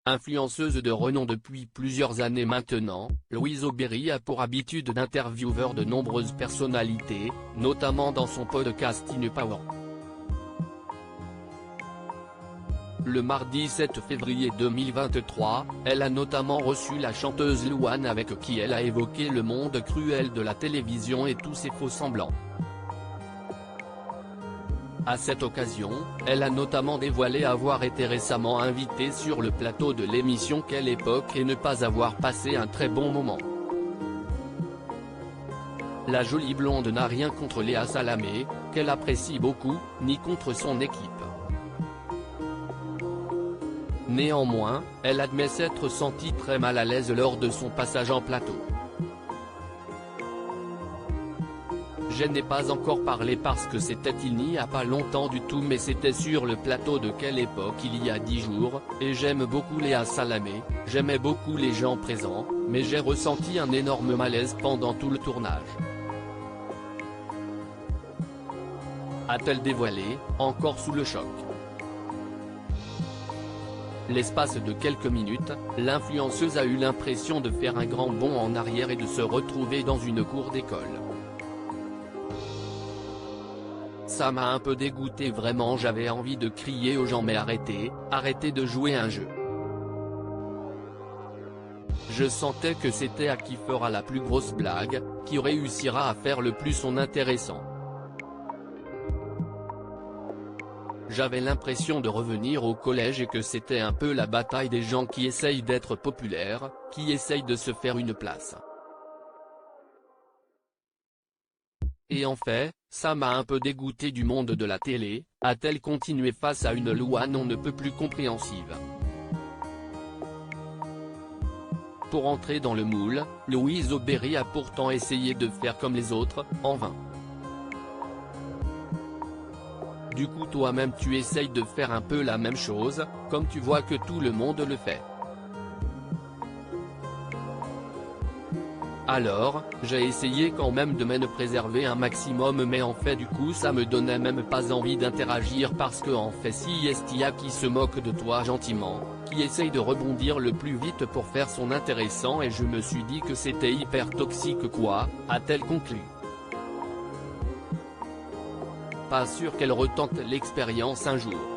Influenceuse de renom depuis plusieurs années maintenant, Louise Aubéry a pour habitude d'interviewer de nombreuses personnalités, notamment dans son podcast InPower. Le mardi 7 février 2023, elle a notamment reçu la chanteuse Louane avec qui elle a évoqué le monde cruel de la télévision et tous ses faux-semblants. À cette occasion, elle a notamment dévoilé avoir été récemment invitée sur le plateau de l'émission Quelle époque et ne pas avoir passé un très bon moment. La jolie blonde n'a rien contre Léa Salamé, qu'elle apprécie beaucoup, ni contre son équipe. Néanmoins, elle admet s'être sentie très mal à l'aise lors de son passage en plateau. Je n'ai pas encore parlé parce que c'était il n'y a pas longtemps du tout, mais c'était sur le plateau de Quelle époque il y a 10 jours, et j'aime beaucoup Léa Salamé, j'aimais beaucoup les gens présents, mais j'ai ressenti un énorme malaise pendant tout le tournage. A-t-elle dévoilé, encore sous le choc. L'espace de quelques minutes, l'influenceuse a eu l'impression de faire un grand bond en arrière et de se retrouver dans une cour d'école. Ça m'a un peu dégoûté, vraiment, j'avais envie de crier aux gens mais arrêtez de jouer un jeu. Je sentais que c'était à qui fera la plus grosse blague, qui réussira à faire le plus son intéressant. J'avais l'impression de revenir au collège et que c'était un peu la bataille des gens qui essayent d'être populaires, qui essayent de se faire une place. Et en fait, ça m'a un peu dégoûté du monde de la télé, a-t-elle continué face à une Louane on ne peut plus compréhensive. Pour entrer dans le moule, Louise Aubéry a pourtant essayé de faire comme les autres, en vain. Du coup toi-même tu essayes de faire un peu la même chose, comme tu vois que tout le monde le fait. Alors, j'ai essayé quand même de me préserver un maximum, mais en fait du coup ça me donnait même pas envie d'interagir parce que en fait si y a qui se moque de toi gentiment, qui essaye de rebondir le plus vite pour faire son intéressant, et je me suis dit que c'était hyper toxique quoi, a-t-elle conclu. Pas sûr qu'elle retente l'expérience un jour.